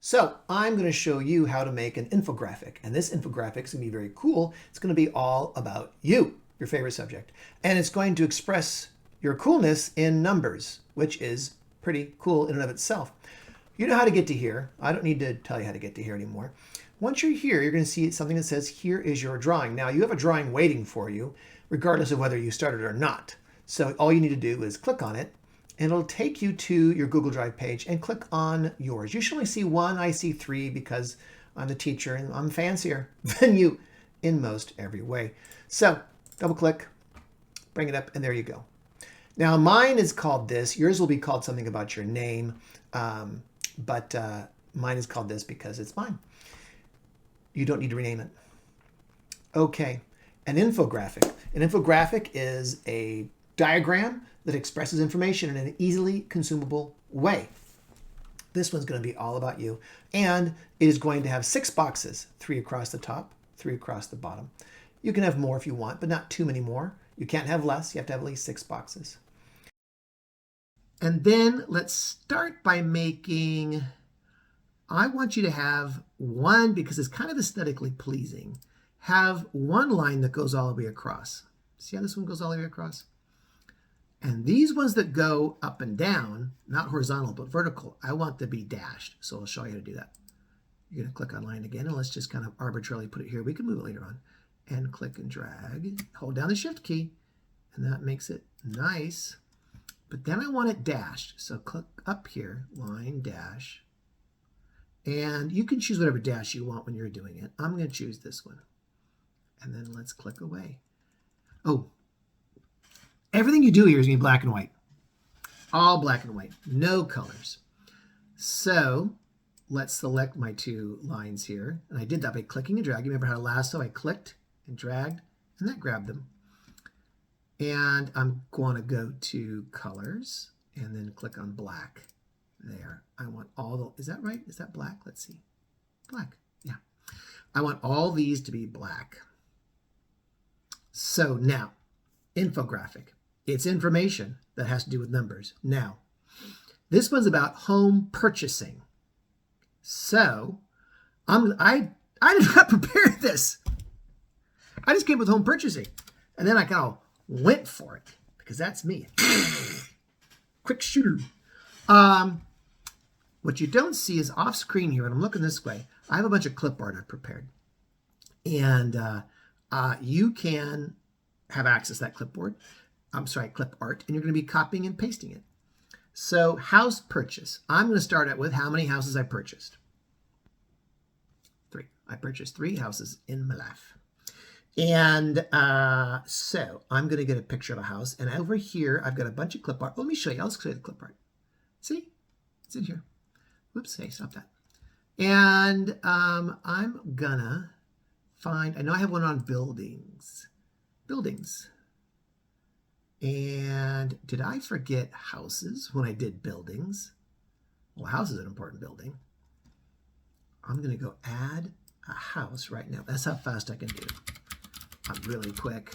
So I'm going to show you how to make an infographic. And this infographic is going to be very cool. It's going to be all about you, your favorite subject. And it's going to express your coolness in numbers, which is pretty cool in and of itself. You know how to get to here. I don't need to tell you how to get to here anymore. Once you're here, you're going to see something that says, here is your drawing. Now, you have a drawing waiting for you, regardless of whether you started or not. So all you need to do is click on it, and it'll take you to your Google Drive page and click on yours. You should only see one. I see three because I'm the teacher and I'm fancier than you in most every way. So double click, bring it up, and there you go. Now mine is called this. Yours will be called something about your name, but mine is called this because it's mine. You don't need to rename it. Okay, an infographic. An infographic is a diagram that expresses information in an easily consumable way. This one's going to be all about you, and it is going to have 6 boxes, 3 across the top, 3 across the bottom. You can have more if you want, but not too many more. You can't have less. You have to have at least 6 boxes. And then let's start by making, I want you to have one, because it's kind of aesthetically pleasing, have one line that goes all the way across. See how this one goes all the way across? And these ones that go up and down, not horizontal, but vertical, I want to be dashed. So I'll show you how to do that. You're going to click on line again, and let's just kind of arbitrarily put it here. We can move it later on. And click and drag. Hold down the Shift key, and that makes it nice. But then I want it dashed. So click up here, line, dash. And you can choose whatever dash you want when you're doing it. I'm going to choose this one. And then let's click away. Oh, everything you do here is going to be black and white. All black and white. No colors. So let's select my 2 lines here. And I did that by clicking and dragging. Remember how to lasso? I clicked and dragged, and that grabbed them. And I'm going to go to colors and then click on black. There. I want all the, is that right? Is that black? Let's see. Black. Yeah. I want all these to be black. So now, infographic. It's information that has to do with numbers. Now, this one's about home purchasing. So, I did not prepare this. I just came with home purchasing. And then I kind of went for it because that's me. Quick shooter. What you don't see is off screen here, and I'm looking this way. I have a bunch of clip art I've prepared. And you can have access to that clipboard. Clip art, and you're going to be copying and pasting it. So house purchase. I'm going to start out with how many houses I purchased. 3. I purchased 3 houses in my life. And so I'm going to get a picture of a house. And over here, I've got a bunch of clip art. Let me show you. I'll show you the clip art. See? It's in here. Whoops. Hey, stop that. And I'm going to find, I know I have one on buildings. Buildings. And did I forget houses when I did buildings? Well, house is an important building. I'm going to go add a house right now. That's how fast I can do it. I'm really quick.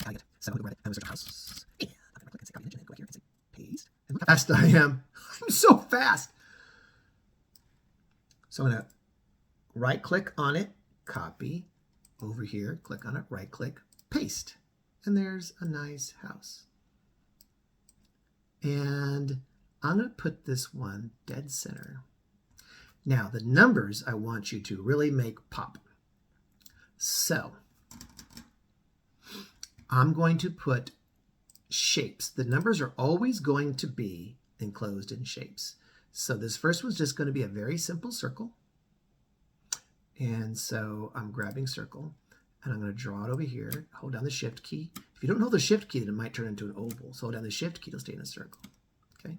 I get a house. Yeah, I'm going to click and say copy and go here and say paste. And look how fast I am. I'm so fast. So I'm going to right click on it, copy. Over here, click on it, right click, paste. And there's a nice house. And I'm going to put this one dead center. Now, the numbers I want you to really make pop. So, I'm going to put shapes. The numbers are always going to be enclosed in shapes. So this first one's just going to be a very simple circle. And so I'm grabbing circle, and I'm going to draw it over here. Hold down the Shift key. If you don't hold the Shift key, then it might turn into an oval. So hold down the Shift key, it'll stay in a circle. Okay.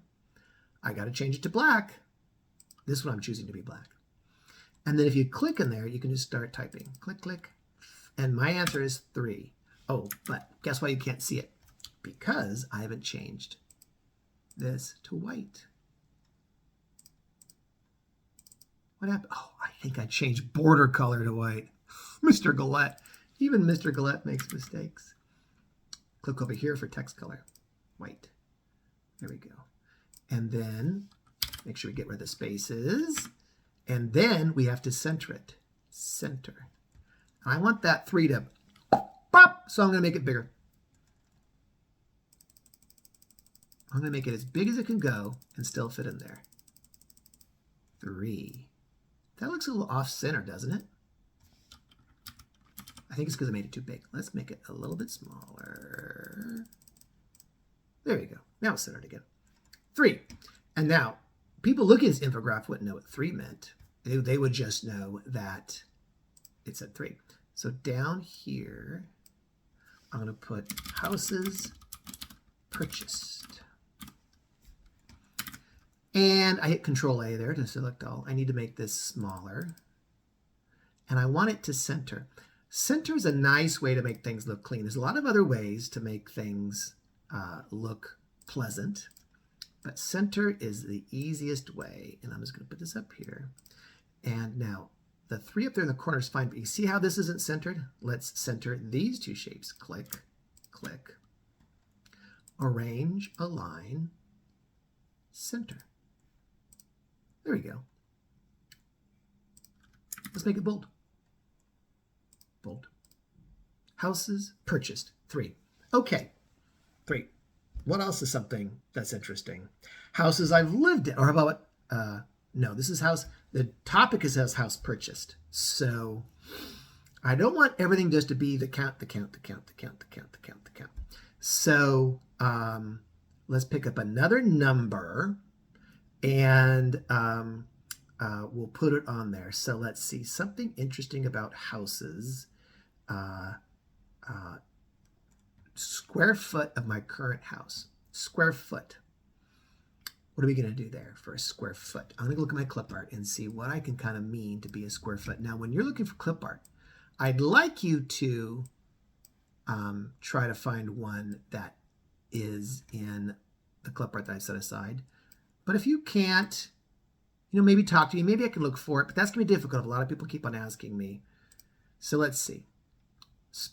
I got to change it to black. This one I'm choosing to be black. And then if you click in there, you can just start typing. Click, click. And my answer is 3. Oh, but guess why you can't see it? Because I haven't changed this to white. What happened? Oh, I think I changed border color to white. Mr. Gullett. Even Mr. Gullett makes mistakes. Click over here for text color. White. There we go. And then make sure we get rid of the spaces. And then we have to center it. Center. I want that 3 to pop, so I'm going to make it bigger. I'm going to make it as big as it can go and still fit in there. 3. That looks a little off-center, doesn't it? I think it's because I made it too big. Let's make it a little bit smaller. There you go. Now it's centered again. 3. And now, people looking at this infographic wouldn't know what 3 meant. They would just know that it said 3. So down here, I'm going to put houses purchased. And I hit Control A there to select all. I need to make this smaller. And I want it to center. Center is a nice way to make things look clean. There's a lot of other ways to make things look pleasant. But center is the easiest way. And I'm just going to put this up here. And now, the 3 up there in the corner is fine. But you see how this isn't centered? Let's center these 2 shapes. Click, click. Arrange, align, center. There we go. Let's make it bold. Bold. Houses purchased. 3. Okay. 3. What else is something that's interesting? Houses I've lived in. Or how about, no, this is house. The topic is house purchased. So I don't want everything just to be the count. So let's pick up another number and we'll put it on there. So let's see, something interesting about houses. Square foot of my current house. Square foot. What are we going to do there for a square foot? I'm going to look at my clip art and see what I can kind of mean to be a square foot. Now, when you're looking for clip art, I'd like you to try to find one that is in the clip art that I've set aside. But if you can't, maybe talk to me. Maybe I can look for it, but that's going to be difficult. A lot of people keep on asking me. So let's see.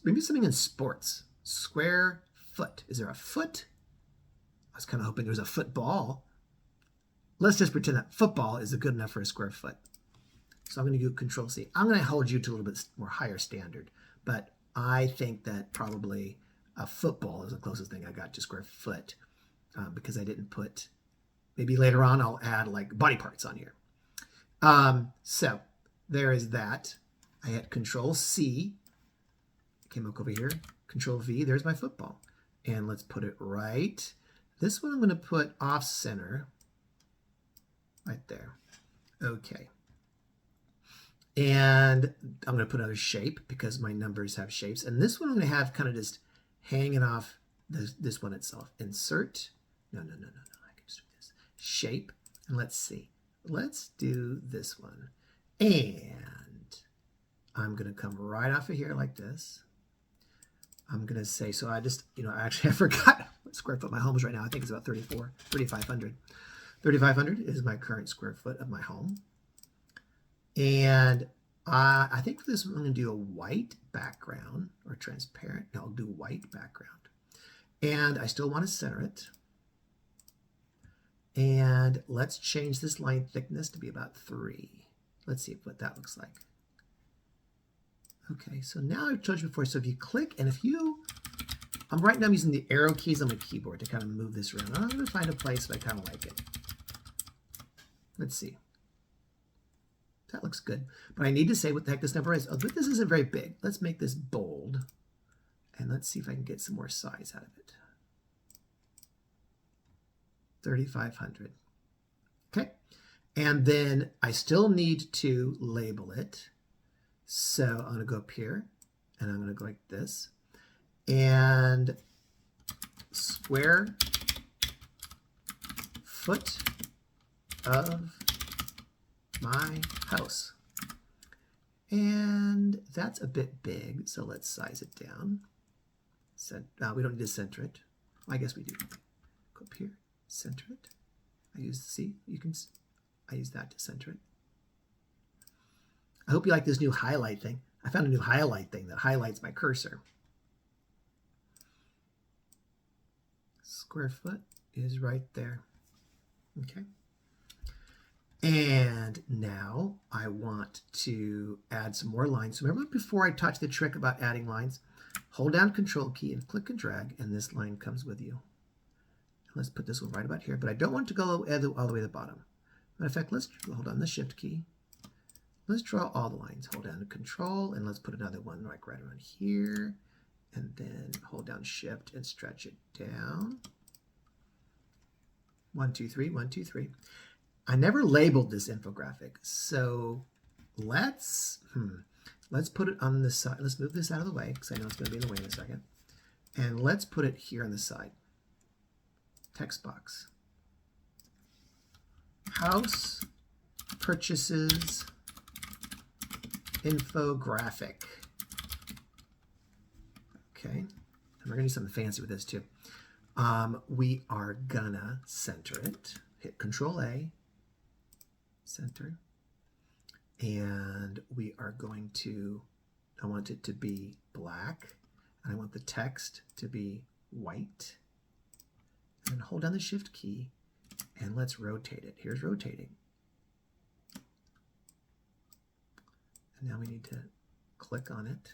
Maybe something in sports. Square foot. Is there a foot? I was kind of hoping there was a football. Let's just pretend that football is good enough for a square foot. So I'm going to do Control C. I'm going to hold you to a little bit more higher standard, but I think that probably a football is the closest thing I got to square foot because I didn't put, maybe later on I'll add like body parts on here. So there is that. I hit Control C, came up over here, Control V, there's my football. And let's put it right. This one I'm going to put off center. Right there. Okay. And I'm going to put another shape because my numbers have shapes. And this one I'm going to have kind of just hanging off this one itself. Insert. No. I can just do this. Shape. And let's see. Let's do this one. And I'm going to come right off of here like this. I'm going to say, so I just, actually I forgot what square foot my home is right now. I think it's about 3,500. 3,500 is my current square foot of my home. And I think for this one, I'm going to do a white background or transparent. No, I'll do white background. And I still want to center it. And let's change this line thickness to be about 3. Let's see what that looks like. Okay, so now I've told you before. So if you click and right now I'm using the arrow keys on my keyboard to kind of move this around. I'm going to find a place that I kind of like it. Let's see. That looks good. But I need to say what the heck this number is. Oh, but this isn't very big. Let's make this bold. And let's see if I can get some more size out of it. 3,500. Okay. And then I still need to label it. So I'm going to go up here. And I'm going to go like this. And square foot of my house. And that's a bit big, so let's size it down. We don't need to center it. I guess we do. Go up here, center it. I use I use that to center it. I hope you like this new highlight thing. I found a new highlight thing that highlights my cursor. Square foot is right there. Okay. And now I want to add some more lines. So remember before I taught you the trick about adding lines? Hold down Control key and click and drag, and this line comes with you. Let's put this one right about here, but I don't want it to go all the way to the bottom. Matter of fact, let's hold on the Shift key. Let's draw all the lines. Hold down Control, and let's put another one like right around here, and then hold down Shift and stretch it down. 1, 2, 3, 1, 2, 3. I never labeled this infographic, so let's put it on the side. Let's move this out of the way because I know it's going to be in the way in a second. And let's put it here on the side. Text box. House purchases infographic. Okay, and we're going to do something fancy with this too. We are gonna center it. Hit Control A, center, and we are going to, I want it to be black, and I want the text to be white. And hold down the Shift key, and let's rotate it. Here's rotating. And now we need to click on it.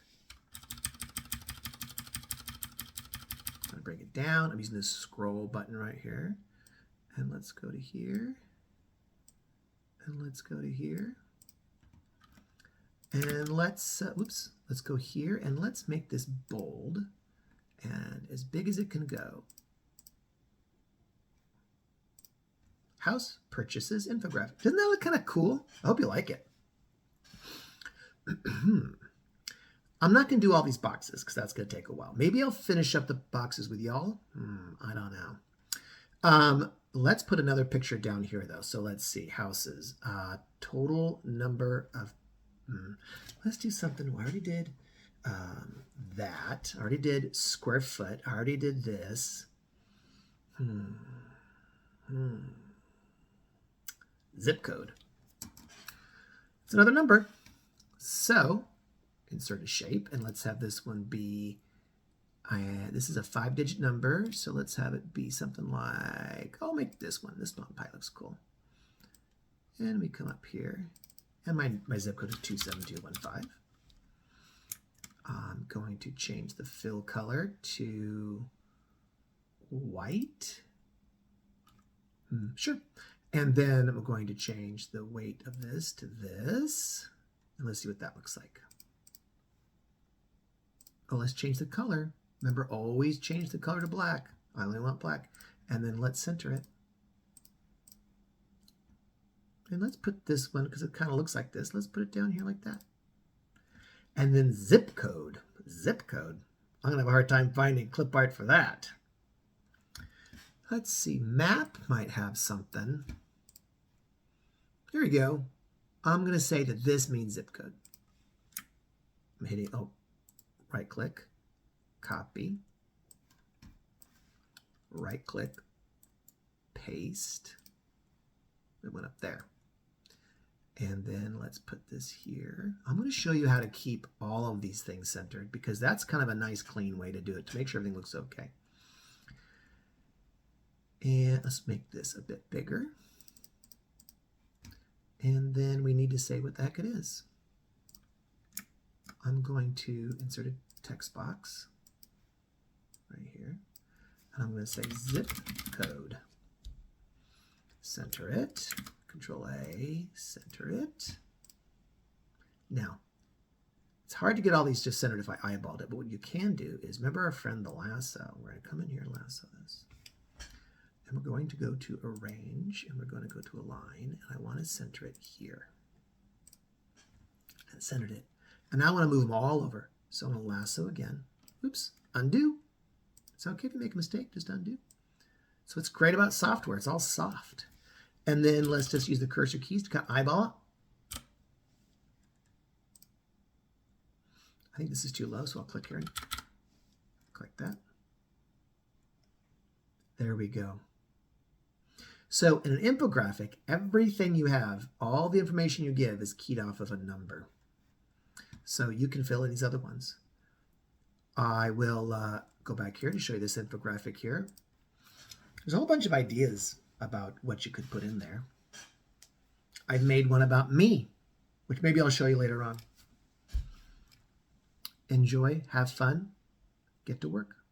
I'm going to bring it down. I'm using this scroll button right here. And let's go to here. And let's go to here. And let's go here, and let's make this bold and as big as it can go. House purchases infographic. Doesn't that look kind of cool? I hope you like it. I'm not going to do all these boxes because that's going to take a while. Maybe I'll finish up the boxes with y'all. I don't know. Let's put another picture down here, though. So let's see. Houses. Total number of... let's do something. I already did that. I already did square foot. I already did this. Zip code. It's another number. So insert a shape, and let's have this one be, this is a 5-digit number, so let's have it be something like, I'll make this one. This one pie looks cool. And we come up here, and my zip code is 27215. I'm going to change the fill color to white. Sure. And then I'm going to change the weight of this to this. And let's see what that looks like. Oh, let's change the color. Remember, always change the color to black. I only want black. And then let's center it. And let's put this one, because it kind of looks like this. Let's put it down here like that. And then zip code. Zip code. I'm going to have a hard time finding clip art for that. Let's see. Map might have something. Here we go. I'm going to say that this means zip code. I'm hitting, right click, copy, right click, paste. It went up there. And then let's put this here. I'm going to show you how to keep all of these things centered because that's kind of a nice clean way to do it to make sure everything looks okay. And let's make this a bit bigger. And then we need to say what the heck it is. I'm going to insert a text box right here. And I'm going to say zip code. Center it. Control A, center it. Now, it's hard to get all these just centered if I eyeballed it, but what you can do is, remember our friend the lasso. We're going to come in here and lasso this. And we're going to go to arrange, and we're going to go to align, and I want to center it here. And centered it. And now I want to move them all over. So I'm going to lasso again. Oops, undo. It's okay if you make a mistake, just undo. So what's great about software, it's all soft. And then let's just use the cursor keys to kind of eyeball it. I think this is too low, so I'll click here and click that. There we go. So in an infographic, everything you have, all the information you give is keyed off of a number. So you can fill in these other ones. I will go back here to show you this infographic here. There's a whole bunch of ideas about what you could put in there. I've made one about me, which maybe I'll show you later on. Enjoy, have fun, get to work.